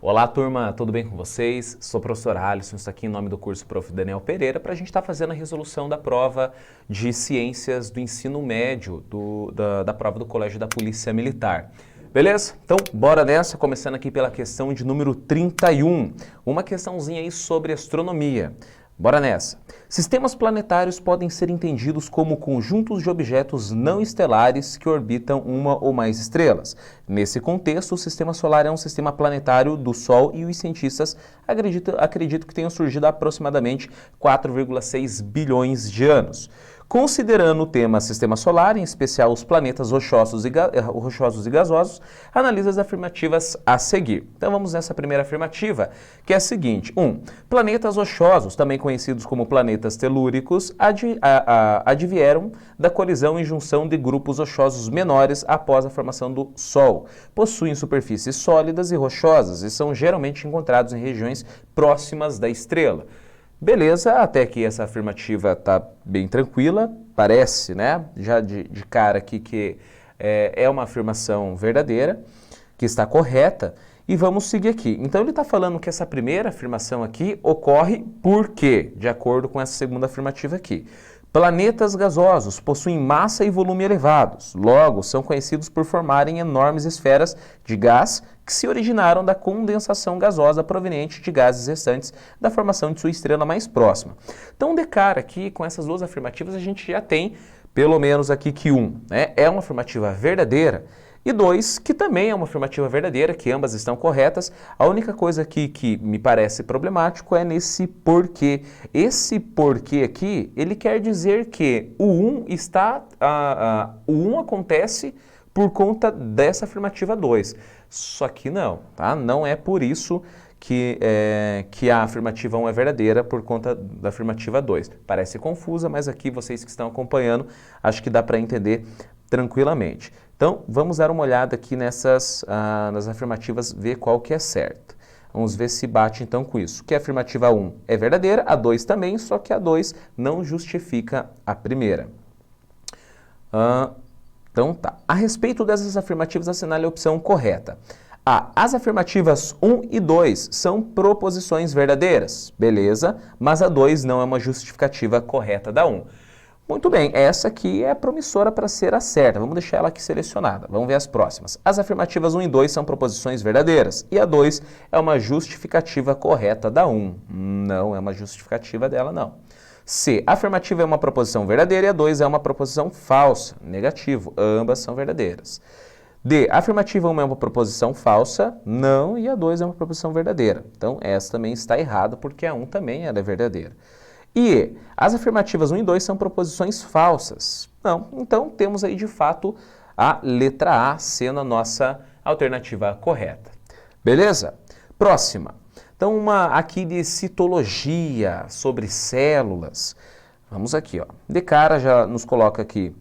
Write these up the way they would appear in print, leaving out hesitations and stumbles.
Olá, turma, tudo bem com vocês? Sou o professor Alisson, estou aqui em nome do curso Prof. Daniel Pereira para a gente estar fazendo a resolução da prova de Ciências do Ensino Médio da prova do Colégio da Polícia Militar. Beleza? Então, bora nessa, começando aqui pela questão de número 31, uma questãozinha aí sobre astronomia. Bora nessa. Sistemas planetários podem ser entendidos como conjuntos de objetos não estelares que orbitam uma ou mais estrelas. Nesse contexto, o Sistema Solar é um sistema planetário do Sol e os cientistas acreditam que tenham surgido há aproximadamente 4,6 bilhões de anos. Considerando o tema Sistema Solar, em especial os planetas rochosos e gasosos, analisa as afirmativas a seguir. Então vamos nessa primeira afirmativa, que é a seguinte. 1. Planetas rochosos, também conhecidos como planetas telúricos, advieram da colisão e junção de grupos rochosos menores após a formação do Sol. Possuem superfícies sólidas e rochosas e são geralmente encontrados em regiões próximas da estrela. Beleza, até que essa afirmativa está bem tranquila, parece, né, já de cara aqui que é uma afirmação verdadeira, que está correta, e vamos seguir aqui. Então ele está falando que essa primeira afirmação aqui ocorre por quê? De acordo com essa segunda afirmativa aqui. Planetas gasosos possuem massa e volume elevados, logo são conhecidos por formarem enormes esferas de gás que se originaram da condensação gasosa proveniente de gases restantes da formação de sua estrela mais próxima. Então, de cara aqui, com essas duas afirmativas, a gente já tem, pelo menos aqui, que 1, né, é uma afirmativa verdadeira, e 2, que também é uma afirmativa verdadeira, que ambas estão corretas. A única coisa aqui que me parece problemático é nesse porquê. Esse porquê aqui, ele quer dizer que o 1 acontece por conta dessa afirmativa 2. Só que não, tá? Não é por isso que a afirmativa 1 é verdadeira por conta da afirmativa 2. Parece confusa, mas aqui vocês que estão acompanhando, acho que dá para entender tranquilamente. Então, vamos dar uma olhada aqui nas afirmativas, ver qual que é certa. Vamos ver se bate então com isso. Que a afirmativa 1 é verdadeira, a 2 também, só que a 2 não justifica a primeira. Então tá. A respeito dessas afirmativas, assinale a opção correta. A. As afirmativas 1 e 2 são proposições verdadeiras. Beleza, mas a 2 não é uma justificativa correta da 1. Muito bem, essa aqui é promissora para ser a certa. Vamos deixar ela aqui selecionada. Vamos ver as próximas. As afirmativas 1 e 2 são proposições verdadeiras. E a 2 é uma justificativa correta da 1. Não é uma justificativa dela, não. C. A afirmativa é uma proposição verdadeira e a 2 é uma proposição falsa. Negativo. Ambas são verdadeiras. D. A afirmativa 1 é uma proposição falsa. Não. E a 2 é uma proposição verdadeira. Então, essa também está errada porque a 1 também ela é verdadeira. E as afirmativas 1 e 2 são proposições falsas. Não, então temos aí de fato a letra A sendo a nossa alternativa correta. Beleza? Próxima. Então uma aqui de citologia sobre células. Vamos aqui, ó. De cara já nos coloca aqui,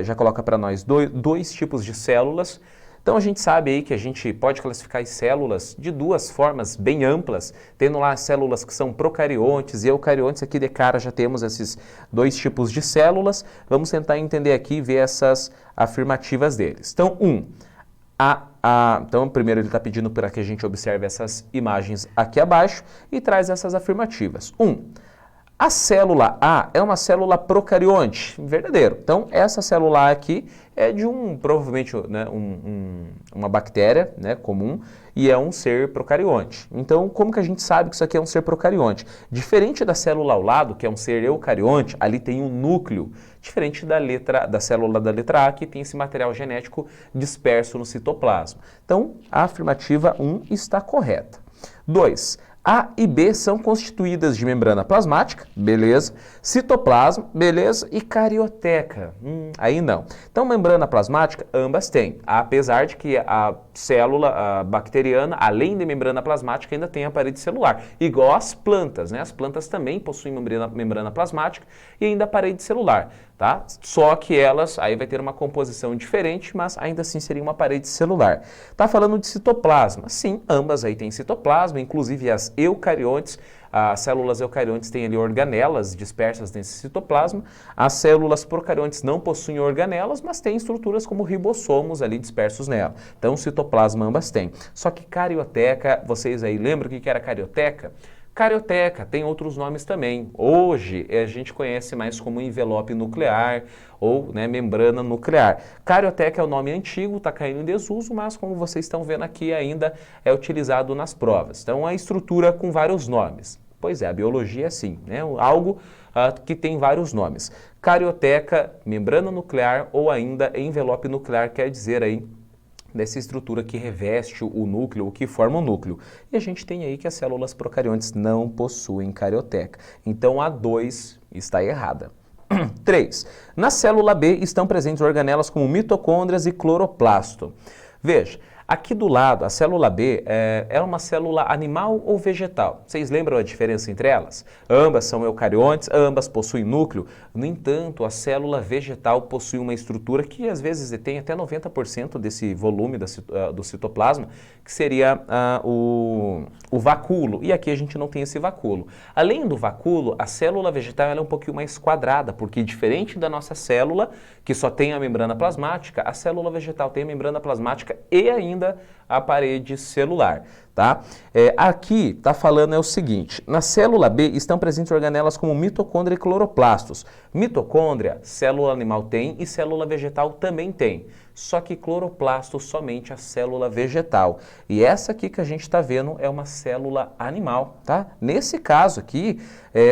já coloca para nós dois tipos de células. Então a gente sabe aí que a gente pode classificar as células de duas formas bem amplas, tendo lá as células que são procariontes e eucariontes. Aqui de cara já temos esses dois tipos de células. Vamos tentar entender aqui e ver essas afirmativas deles. Então, então primeiro ele está pedindo para que a gente observe essas imagens aqui abaixo e traz essas afirmativas. 1. A célula A é uma célula procarionte, verdadeiro. Então, essa célula A aqui é de provavelmente, né, uma bactéria, né, comum, e é um ser procarionte. Então, como que a gente sabe que isso aqui é um ser procarionte? Diferente da célula ao lado, que é um ser eucarionte, ali tem um núcleo, diferente da célula da letra A, que tem esse material genético disperso no citoplasma. Então, a afirmativa 1 está correta. 2. A e B são constituídas de membrana plasmática, beleza, citoplasma, beleza, e carioteca, aí não. Então, membrana plasmática, ambas têm, apesar de que a célula bacteriana, além de membrana plasmática, ainda tem a parede celular, igual as plantas, né? As plantas também possuem membrana plasmática e ainda a parede celular, tá? Só que elas, aí vai ter uma composição diferente, mas ainda assim seria uma parede celular. Tá falando de citoplasma? Sim, ambas aí têm citoplasma, inclusive as eucariontes. As células eucariontes têm ali organelas dispersas nesse citoplasma. As células procariontes não possuem organelas, mas têm estruturas como ribossomos ali dispersos nela. Então, o citoplasma ambas têm. Só que carioteca, vocês aí lembram o que era carioteca? Carioteca tem outros nomes também. Hoje a gente conhece mais como envelope nuclear ou membrana nuclear. Carioteca é o nome antigo, está caindo em desuso, mas como vocês estão vendo aqui ainda é utilizado nas provas. Então a estrutura com vários nomes. Pois é, a biologia é assim, algo que tem vários nomes. Carioteca, membrana nuclear ou ainda envelope nuclear, quer dizer aí dessa estrutura que reveste o núcleo, o que forma o núcleo. E a gente tem aí que as células procariontes não possuem carioteca. Então a 2 está errada. 3. Na célula B estão presentes organelas como mitocôndrias e cloroplasto. Veja, aqui do lado, a célula B é uma célula animal ou vegetal? Vocês lembram a diferença entre elas? Ambas são eucariontes, ambas possuem núcleo. No entanto, a célula vegetal possui uma estrutura que às vezes tem até 90% desse volume do citoplasma, que seria o vacúolo. E aqui a gente não tem esse vacúolo. Além do vacúolo, a célula vegetal ela é um pouquinho mais quadrada, porque diferente da nossa célula, que só tem a membrana plasmática, a célula vegetal tem a membrana plasmática e ainda a parede celular, tá? Aqui está falando o seguinte, na célula B estão presentes organelas como mitocôndria e cloroplastos. Mitocôndria, célula animal tem e célula vegetal também tem, só que cloroplasto somente a célula vegetal. E essa aqui que a gente está vendo é uma célula animal, tá? Nesse caso aqui,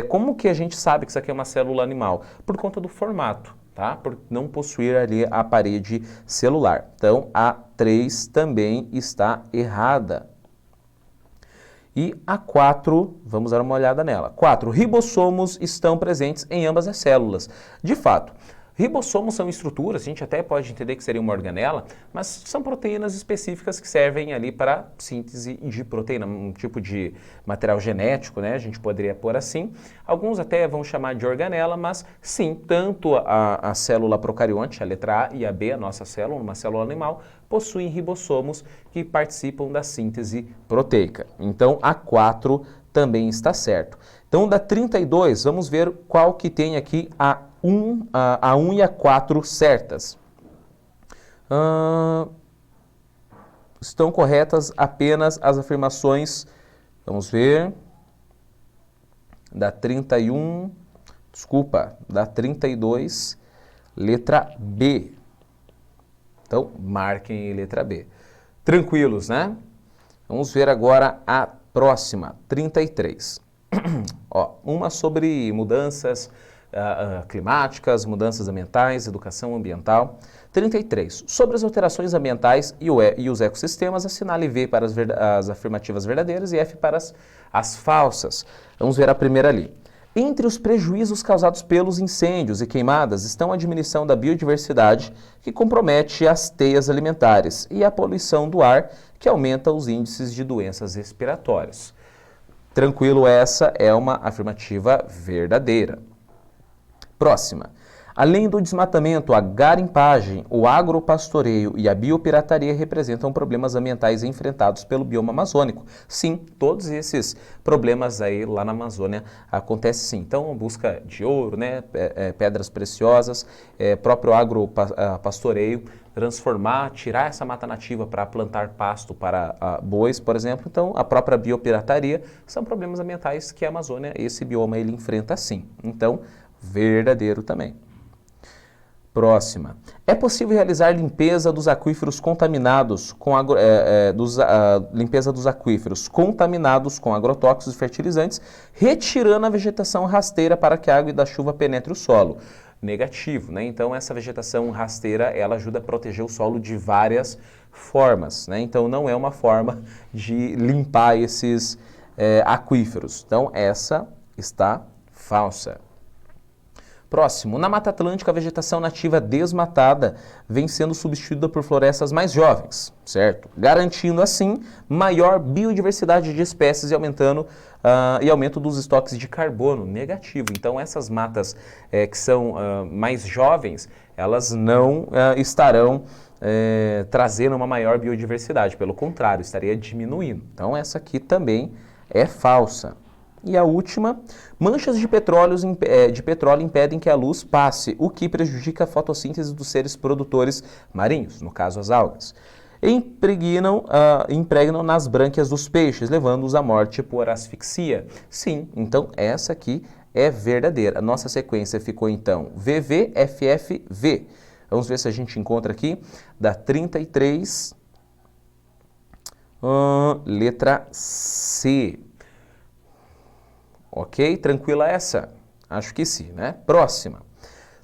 como que a gente sabe que isso aqui é uma célula animal? Por conta do formato. Tá? Por não possuir ali a parede celular. Então, a 3 também está errada. E a 4, vamos dar uma olhada nela. 4, ribossomos estão presentes em ambas as células. De fato, ribossomos são estruturas, a gente até pode entender que seria uma organela, mas são proteínas específicas que servem ali para síntese de proteína, um tipo de material genético, né? A gente poderia pôr assim. Alguns até vão chamar de organela, mas sim, tanto a célula procarionte, a letra A, e a B, a nossa célula, uma célula animal, possuem ribossomos que participam da síntese proteica. Então, a 4 também está certo. Então, da 32, vamos ver qual que tem aqui a 1 e a 4 certas. Estão corretas apenas as afirmações, vamos ver, da 31, desculpa, da 32, letra B. Então, marquem letra B. Tranquilos, né? Vamos ver agora a próxima, 33. Uma sobre mudanças climáticas, mudanças ambientais, educação ambiental. 33. Sobre as alterações ambientais e os ecossistemas, assinale V para as afirmativas verdadeiras e F para as falsas. Vamos ver a primeira ali. Entre os prejuízos causados pelos incêndios e queimadas estão a diminuição da biodiversidade, que compromete as teias alimentares, e a poluição do ar, que aumenta os índices de doenças respiratórias. Tranquilo, essa é uma afirmativa verdadeira. Próxima. Além do desmatamento, a garimpagem, o agropastoreio e a biopirataria representam problemas ambientais enfrentados pelo bioma amazônico. Sim, todos esses problemas aí lá na Amazônia acontecem sim. Então, a busca de ouro, né, pedras preciosas, próprio agropastoreio, transformar, tirar essa mata nativa para plantar pasto para bois, por exemplo. Então, a própria biopirataria são problemas ambientais que a Amazônia, esse bioma, ele enfrenta sim. Então, verdadeiro também. Próxima. É possível realizar limpeza dos aquíferos contaminados com limpeza dos aquíferos contaminados com agrotóxicos e fertilizantes, retirando a vegetação rasteira para que a água da chuva penetre o solo. Negativo, né? Então essa vegetação rasteira, ela ajuda a proteger o solo de várias formas, né? Então não é uma forma de limpar esses aquíferos. Então essa está falsa. Próximo, na Mata Atlântica, a vegetação nativa desmatada vem sendo substituída por florestas mais jovens, certo? Garantindo, assim, maior biodiversidade de espécies e aumento dos estoques de carbono. Negativo. Então, essas matas que são mais jovens, elas não estarão trazendo uma maior biodiversidade. Pelo contrário, estaria diminuindo. Então, essa aqui também é falsa. E a última, manchas de petróleo impedem que a luz passe, o que prejudica a fotossíntese dos seres produtores marinhos, no caso as algas. Impregnam nas brânquias dos peixes, levando-os à morte por asfixia. Sim, então essa aqui é verdadeira. A nossa sequência ficou então VVFFV. Vamos ver se a gente encontra aqui da 33, letra C. Ok? Tranquila essa? Acho que sim, né? Próxima.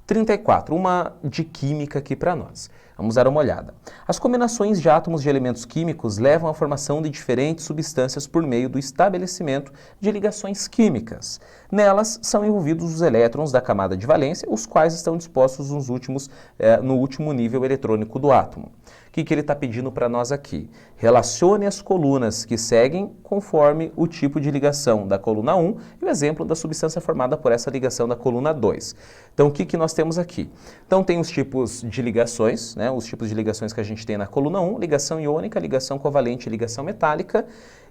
34, uma de química aqui para nós. Vamos dar uma olhada. As combinações de átomos de elementos químicos levam à formação de diferentes substâncias por meio do estabelecimento de ligações químicas. Nelas são envolvidos os elétrons da camada de valência, os quais estão dispostos no último nível eletrônico do átomo. O que ele está pedindo para nós aqui? Relacione as colunas que seguem conforme o tipo de ligação da coluna 1 e o exemplo da substância formada por essa ligação da coluna 2. Então, o que nós temos aqui? Então, tem os tipos de ligações, né? Os tipos de ligações que a gente tem na coluna 1, ligação iônica, ligação covalente e ligação metálica.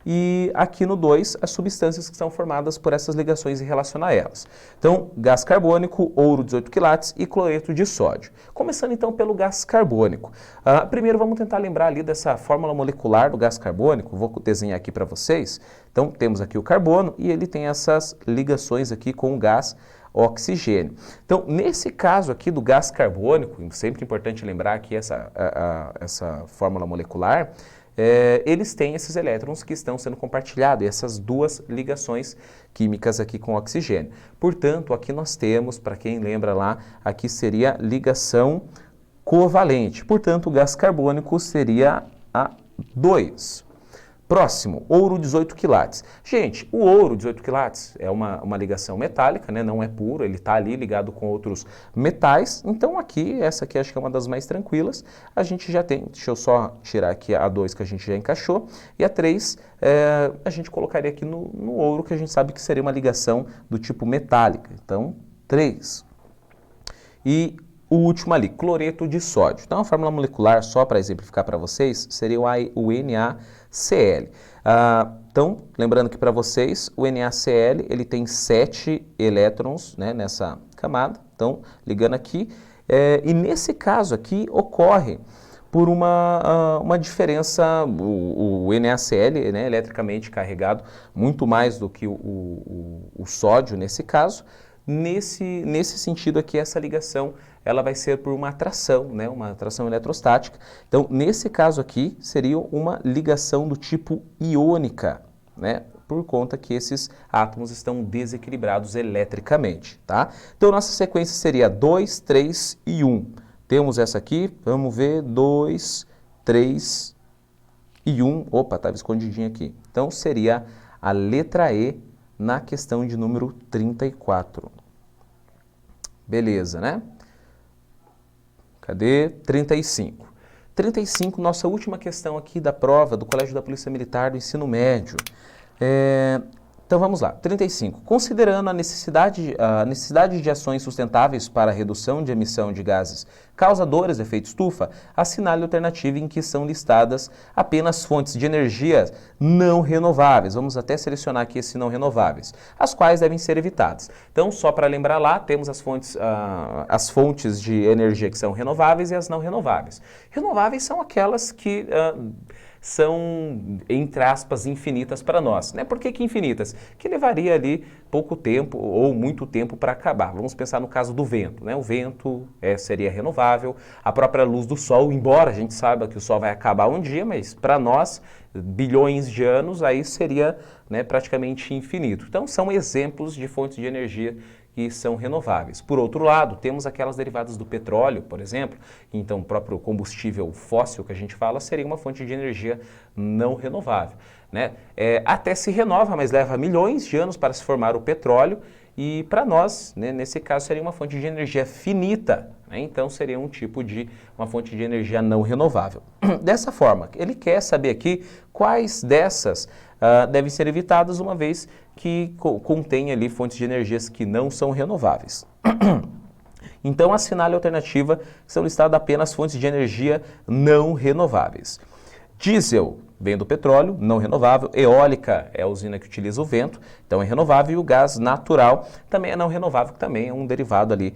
E aqui no 2, as substâncias que são formadas por essas ligações e relacionar elas. Então, gás carbônico, ouro 18 quilates e cloreto de sódio. Começando então pelo gás carbônico. Primeiro vamos tentar lembrar ali dessa fórmula molecular do gás carbônico, vou desenhar aqui para vocês. Então, temos aqui o carbono e ele tem essas ligações aqui com o gás oxigênio. Então, nesse caso aqui do gás carbônico, sempre importante lembrar aqui essa fórmula molecular, eles têm esses elétrons que estão sendo compartilhados, essas duas ligações químicas aqui com oxigênio. Portanto, aqui nós temos, para quem lembra lá, aqui seria ligação covalente. Portanto, o gás carbônico seria a 2. Próximo, ouro 18 quilates. Gente, o ouro 18 quilates é uma ligação metálica, né? Não é puro, ele está ali ligado com outros metais. Então aqui, essa aqui acho que é uma das mais tranquilas. A gente já tem, deixa eu só tirar aqui a 2 que a gente já encaixou. E a 3, a gente colocaria aqui no ouro, que a gente sabe que seria uma ligação do tipo metálica. Então, 3. E o último ali, cloreto de sódio. Então, a fórmula molecular, só para exemplificar para vocês, seria o NaCl. Então, lembrando que para vocês, o NaCl ele tem 7 elétrons, né, nessa camada. Então, ligando aqui. E nesse caso aqui, ocorre por uma diferença, o NaCl, né, eletricamente carregado, muito mais do que o sódio nesse caso. Nesse sentido aqui, essa ligação ela vai ser por uma atração, né? Uma atração eletrostática. Então, nesse caso aqui, seria uma ligação do tipo iônica, né? Por conta que esses átomos estão desequilibrados eletricamente, tá? Então, nossa sequência seria 2, 3 e 1. Temos essa aqui, vamos ver, 2, 3 e 1. Opa, estava escondidinho aqui. Então, seria a letra E na questão de número 34. Beleza, né? Cadê? 35. 35, nossa última questão aqui da prova do Colégio da Polícia Militar do Ensino Médio. Então vamos lá. 35. Considerando a necessidade de ações sustentáveis para a redução de emissão de gases causadores de efeito estufa, assinale a alternativa em que são listadas apenas fontes de energia não renováveis. Vamos até selecionar aqui esse não renováveis, as quais devem ser evitadas. Então, só para lembrar lá, temos as fontes de energia que são renováveis e as não renováveis. Renováveis são aquelas que são, entre aspas, infinitas para nós, né? Por que infinitas? Que levaria ali pouco tempo ou muito tempo para acabar. Vamos pensar no caso do vento, né? O vento seria renovável, a própria luz do sol, embora a gente saiba que o sol vai acabar um dia, mas para nós, bilhões de anos, aí seria, né, praticamente infinito. Então, são exemplos de fontes de energia que são renováveis. Por outro lado, temos aquelas derivadas do petróleo, por exemplo, então o próprio combustível fóssil que a gente fala seria uma fonte de energia não renovável, né? Até se renova, mas leva milhões de anos para se formar o petróleo e para nós, né, nesse caso, seria uma fonte de energia finita, né? Então seria uma fonte de energia não renovável. Dessa forma, ele quer saber aqui quais dessas devem ser evitadas, uma vez que contém ali fontes de energias que não são renováveis. Então, assinale a alternativa, que são listadas apenas fontes de energia não renováveis. Diesel, vem do petróleo, não renovável. Eólica é a usina que utiliza o vento, então é renovável. E o gás natural também é não renovável, que também é um derivado ali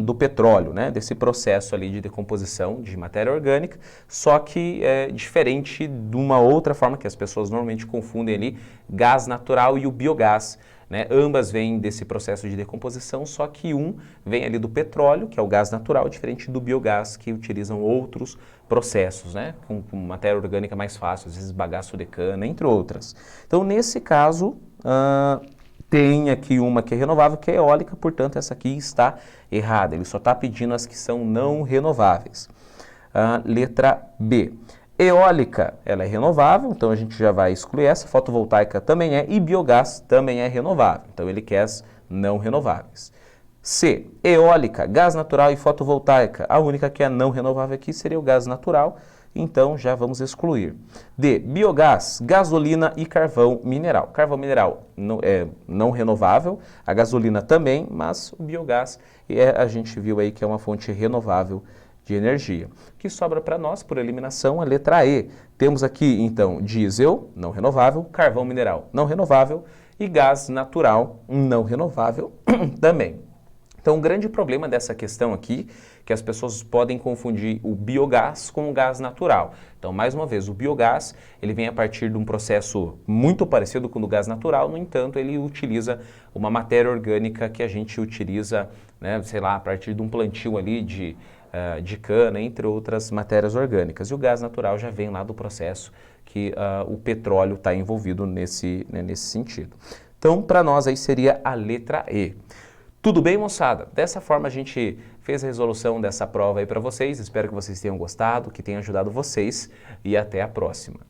do petróleo, né? Desse processo ali de decomposição de matéria orgânica, só que é diferente de uma outra forma que as pessoas normalmente confundem ali, gás natural e o biogás, né? Ambas vêm desse processo de decomposição, só que um vem ali do petróleo, que é o gás natural, diferente do biogás, que utilizam outros processos, né? Com matéria orgânica mais fácil, às vezes bagaço de cana, entre outras. Então, nesse caso, tem aqui uma que é renovável, que é eólica, portanto, essa aqui está errada. Ele só está pedindo as que são não renováveis. Letra B. Eólica, ela é renovável, então a gente já vai excluir essa. Fotovoltaica também é, e biogás também é renovável. Então, ele quer as não renováveis. C. Eólica, gás natural e fotovoltaica. A única que é não renovável aqui seria o gás natural. Então, já vamos excluir. D. Biogás, gasolina e carvão mineral. Carvão mineral é não renovável, a gasolina também, mas o biogás a gente viu aí que é uma fonte renovável de energia. O que sobra para nós, por eliminação, a letra E. Temos aqui, então, diesel, não renovável, carvão mineral, não renovável, e gás natural, não renovável também. Então, o grande problema dessa questão aqui, que as pessoas podem confundir o biogás com o gás natural. Então, mais uma vez, o biogás, ele vem a partir de um processo muito parecido com o do gás natural, no entanto, ele utiliza uma matéria orgânica que a gente utiliza, né, sei lá, a partir de um plantio ali de cana, entre outras matérias orgânicas. E o gás natural já vem lá do processo que o petróleo está envolvido nesse sentido. Então, para nós aí seria a letra E. Tudo bem, moçada? Dessa forma a gente fez a resolução dessa prova aí para vocês. Espero que vocês tenham gostado, que tenha ajudado vocês e até a próxima.